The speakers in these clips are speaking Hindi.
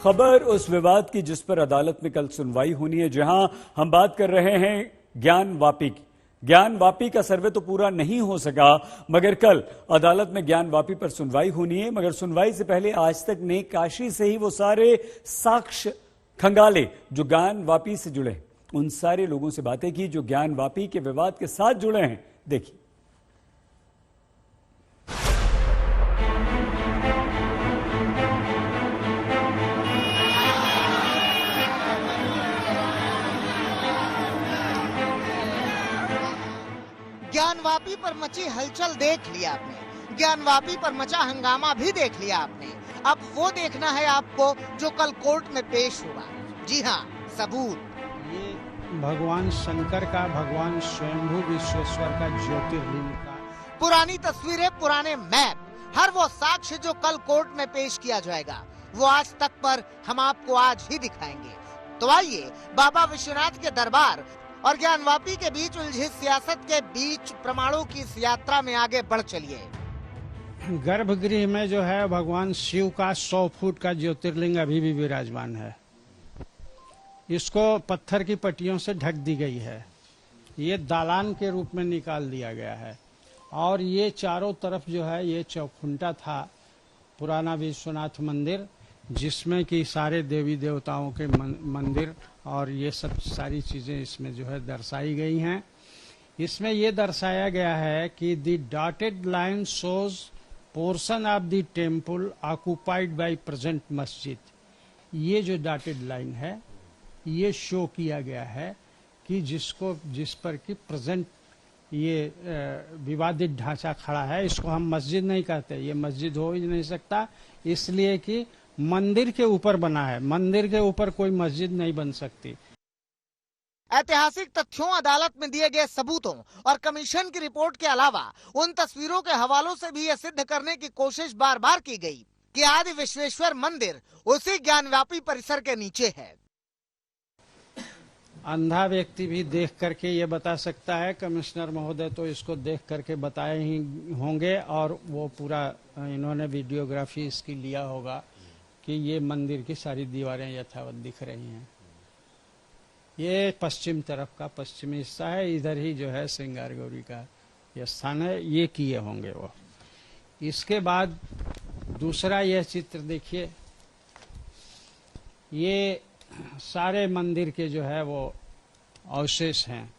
खबर उस विवाद की जिस पर अदालत में कल सुनवाई होनी है, जहां हम बात कर रहे हैं ज्ञान वापी की। ज्ञान वापी का सर्वे तो पूरा नहीं हो सका, मगर कल अदालत में ज्ञान वापी पर सुनवाई होनी है। मगर सुनवाई से पहले आज तक ने काशी से ही वो सारे साक्ष्य खंगाले जो ज्ञान वापी से जुड़े, उन सारे लोगों से बातें की जो ज्ञान वापी के विवाद के साथ जुड़े हैं। देखिए, ज्ञानवापी पर मची हलचल देख लिया आपने, ज्ञानवापी पर मचा हंगामा भी देख लिया आपने। अब वो देखना है आपको जो कल कोर्ट में पेश हुआ। जी हाँ, सबूत। ये भगवान शंकर का, भगवान स्वयंभू विश्वेश्वर का ज्योतिर्लिंग का पुरानी तस्वीरें, पुराने मैप, हर वो साक्ष्य जो कल कोर्ट में पेश किया जाएगा, वो आज तक पर हम आपको आज ही दिखाएंगे। तो आइए बाबा विश्वनाथ के दरबार और ज्ञानवापी के बीच उलझी सियासत के बीच प्रमाणों की इस यात्रा में आगे बढ़ चलिए। गर्भगृह में जो है भगवान शिव का 100 फुट का ज्योतिर्लिंग अभी भी विराजमान है। इसको पत्थर की पट्टियों से ढक दी गई है। ये दालान के रूप में निकाल दिया गया है और ये चारों तरफ जो है ये चौखुंटा था, पुराना विश्वनाथ मंदिर, जिसमें कि सारे देवी देवताओं के मंदिर और ये सब सारी चीजें इसमें जो है दर्शाई गई हैं। इसमें ये दर्शाया गया है कि the dotted line shows portion of the temple occupied by present मस्जिद। ये जो डॉटेड लाइन है ये शो किया गया है कि जिस पर कि प्रेजेंट ये विवादित ढांचा खड़ा है, इसको हम मस्जिद नहीं कहते। ये मस्जिद हो ही नहीं सकता, इसलिए कि मंदिर के ऊपर बना है, मंदिर के ऊपर कोई मस्जिद नहीं बन सकती। ऐतिहासिक तथ्यों, अदालत में दिए गए सबूतों और कमीशन की रिपोर्ट के अलावा उन तस्वीरों के हवालों से भी यह सिद्ध करने की कोशिश बार बार की गई कि आदि विश्वेश्वर मंदिर उसी ज्ञानवापी परिसर के नीचे है। अंधा व्यक्ति भी देख करके ये बता सकता है, कमिश्नर महोदय तो इसको देख करके बताए ही होंगे और वो पूरा इन्होंने वीडियोग्राफी इसकी लिया होगा कि ये मंदिर की सारी दीवारें यथावत दिख रही हैं। ये पश्चिम तरफ का पश्चिमी हिस्सा है, इधर ही जो है श्रृंगार गौरी का ये स्थान है, ये किए होंगे वो। इसके बाद दूसरा यह चित्र देखिए, ये सारे मंदिर के जो है वो अवशेष हैं।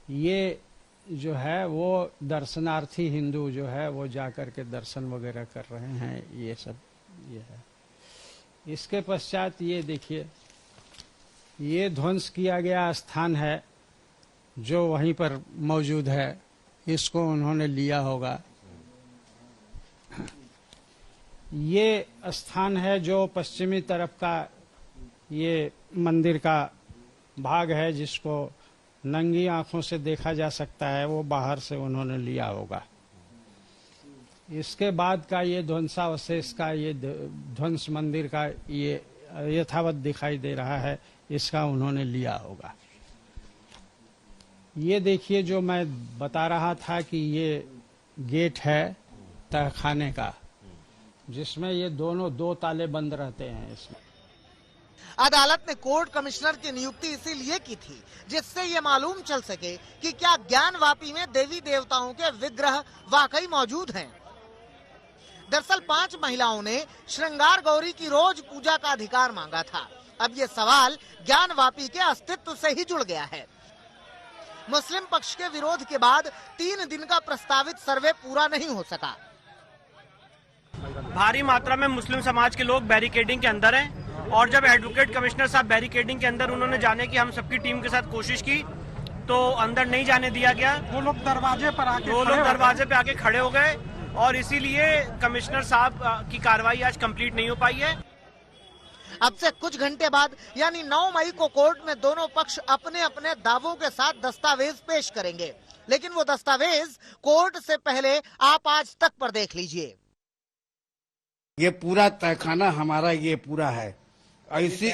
ये जो है वो दर्शनार्थी हिंदू जो है वो जाकर के दर्शन वगैरह कर रहे हैं, ये सब ये है। इसके पश्चात ये देखिए, ये ध्वंस किया गया स्थान है जो वहीं पर मौजूद है, इसको उन्होंने लिया होगा। ये स्थान है जो पश्चिमी तरफ का ये मंदिर का भाग है, जिसको नंगी आंखों से देखा जा सकता है, वो बाहर से उन्होंने लिया होगा। इसके बाद का ये ध्वंसावशेष का ये ध्वंस मंदिर का ये यथावत दिखाई दे रहा है, इसका उन्होंने लिया होगा। ये देखिए जो मैं बता रहा था कि ये गेट है तहखाने का, जिसमें ये दोनों 2 ताले बंद रहते हैं। इसमें अदालत ने कोर्ट कमिश्नर की नियुक्ति इसीलिए की थी जिससे ये मालूम चल सके कि क्या ज्ञानवापी में देवी देवताओं के विग्रह वाकई मौजूद हैं। दरअसल 5 महिलाओं ने श्रृंगार गौरी की रोज पूजा का अधिकार मांगा था। अब ये सवाल ज्ञानवापी के अस्तित्व से ही जुड़ गया है। मुस्लिम पक्ष के विरोध के बाद 3 दिन का प्रस्तावित सर्वे पूरा नहीं हो सका। भारी मात्रा में मुस्लिम समाज के लोग बैरिकेडिंग के अंदर हैं और जब एडवोकेट कमिश्नर साहब बैरिकेडिंग के अंदर उन्होंने जाने की हम सबकी टीम के साथ कोशिश की तो अंदर नहीं जाने दिया गया। वो लोग दरवाजे पे आके खड़े हो गए और इसीलिए कमिश्नर साहब की कार्रवाई आज कंप्लीट नहीं हो पाई है। अब से कुछ घंटे बाद यानी 9 मई को कोर्ट में दोनों पक्ष अपने अपने दावों के साथ दस्तावेज पेश करेंगे, लेकिन वो दस्तावेज कोर्ट से पहले आप आज तक पर देख लीजिए। ये पूरा तहखाना हमारा ये पूरा है। ऐसी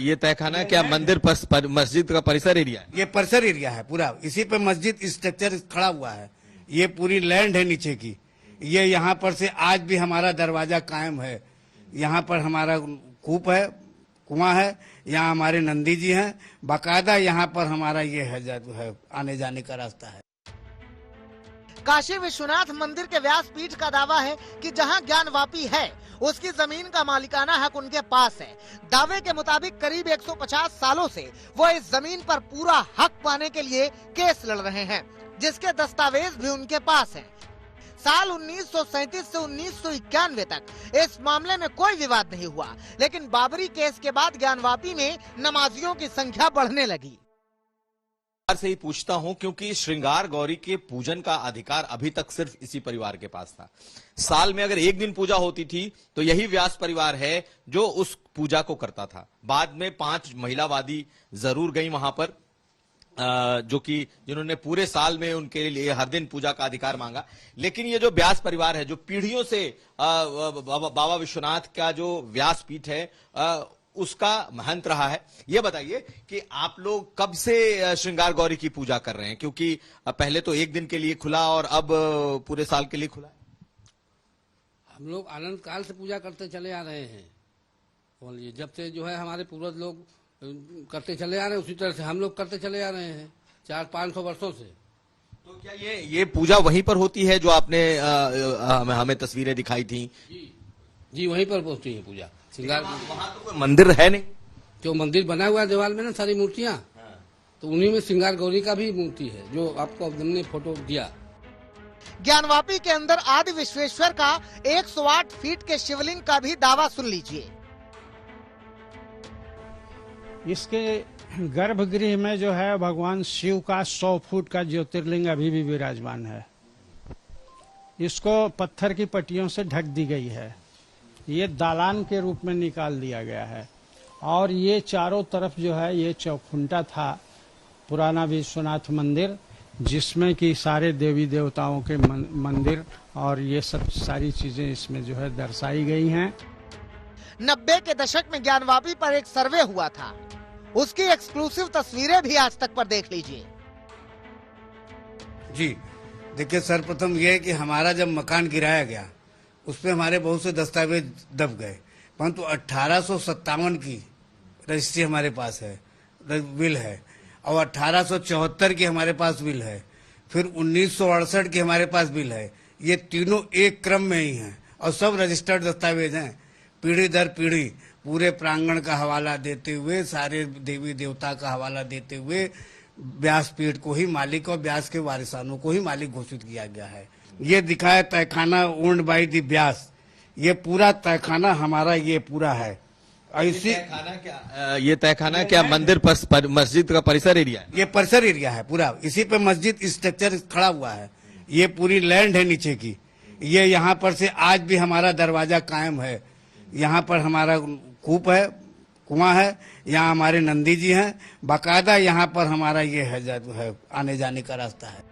ये तहखाना क्या मंदिर मस्जिद का परिसर एरिया है? ये परिसर एरिया है पूरा, इसी पे मस्जिद स्ट्रक्चर खड़ा हुआ है। ये पूरी लैंड है नीचे की। ये यहाँ पर से आज भी हमारा दरवाजा कायम है। यहाँ पर हमारा कूप है, कुआं है, यहाँ हमारे नंदी जी हैं, बाकायदा यहाँ पर हमारा ये है आने जाने का रास्ता है। काशी विश्वनाथ मंदिर के व्यासपीठ का दावा है कि जहां ज्ञानवापी है उसकी जमीन का मालिकाना हक उनके पास है। दावे के मुताबिक करीब 150 सालों से वो इस जमीन पर पूरा हक पाने के लिए केस लड़ रहे हैं, जिसके दस्तावेज भी उनके पास हैं। साल 1937 से 1991 तक इस मामले में कोई विवाद नहीं हुआ, लेकिन बाबरी केस के बाद ज्ञानवापी में नमाजियों की संख्या बढ़ने लगी। से ही पूछता हूं क्योंकि श्रृंगार गौरी के पूजन का अधिकार अभी तक सिर्फ इसी परिवार के पास था। साल में अगर एक दिन पूजा होती थी तो यही व्यास परिवार है जो उस पूजा को करता था। बाद में 5 महिलावादी जरूर गई वहां पर, जो कि जिन्होंने पूरे साल में उनके लिए हर दिन पूजा का अधिकार मांगा। लेकिन ये जो व्यास परिवार है जो पीढ़ियों से बाबा विश्वनाथ का जो व्यासपीठ है उसका महंत रहा है। ये बताइए कि आप लोग कब से श्रृंगार गौरी की पूजा कर रहे हैं, क्योंकि पहले तो एक दिन के लिए खुला और अब पूरे साल के लिए खुला है। हम लोग अनंत काल से पूजा करते चले आ रहे हैं, और ये जब से जो है हमारे पूर्वज लोग करते चले आ रहे हैं उसी तरह से हम लोग करते चले आ रहे हैं 400-500 वर्षों से। तो क्या ये पूजा वहीं पर होती है जो आपने हमें तस्वीरें दिखाई थी? जी वहीं पर होती है पूजा। श्रृंगार वहां तो कोई मंदिर है नहीं? जो मंदिर बना हुआ है दीवार में ना सारी मूर्तियां, तो उन्हीं में श्रृंगार गौरी का भी मूर्ति है जो आपको हमने फोटो दिया। ज्ञानवापी के अंदर आदि विश्वेश्वर का 108 फीट के शिवलिंग का भी दावा सुन लीजिए। इसके गर्भगृह में जो है भगवान शिव का 100 फुट का ज्योतिर्लिंग अभी भी विराजमान है। इसको पत्थर की पट्टियों से ढक दी गई है। ये दालान के रूप में निकाल दिया गया है, और ये चारों तरफ जो है ये चौखुंटा था पुराना विश्वनाथ मंदिर, जिसमें कि सारे देवी देवताओं के मंदिर और ये सब सारी चीजें इसमें जो है दर्शाई गई हैं। 90 के दशक में ज्ञानवापी पर एक सर्वे हुआ था, उसकी एक्सक्लूसिव तस्वीरें भी आज तक पर देख लीजिए। जी देखिए, सर्वप्रथम ये है कि हमारा जब मकान गिराया गया उसमें हमारे बहुत से दस्तावेज दब गए, परंतु 1857 की रजिस्ट्री हमारे पास है, विल है, और 1874 की हमारे पास विल है, फिर 1968 की हमारे पास विल है। ये तीनों एक क्रम में ही हैं और सब रजिस्टर्ड दस्तावेज हैं। पीढ़ी दर पीढ़ी पूरे प्रांगण का हवाला देते हुए, सारे देवी देवता का हवाला देते हुए व्यासपीठ को ही मालिक और व्यास के वारिसानों को ही मालिक घोषित किया गया है। ये दिखाया तहखाना ओन्ड बाय द व्यास, ये पूरा तहखाना हमारा ये पूरा है। ऐसी ये तहखाना क्या मंदिर पर मस्जिद का परिसर एरिया है? ये परिसर एरिया है पूरा, इसी पे मस्जिद स्ट्रक्चर खड़ा हुआ है। ये पूरी लैंड है नीचे की। ये यहाँ पर से आज भी हमारा दरवाजा कायम है। यहाँ पर हमारा कूप है, कुआं है, यहाँ हमारे नंदी जी हैं, बाकायदा यहाँ पर हमारा ये है आने जाने का रास्ता है।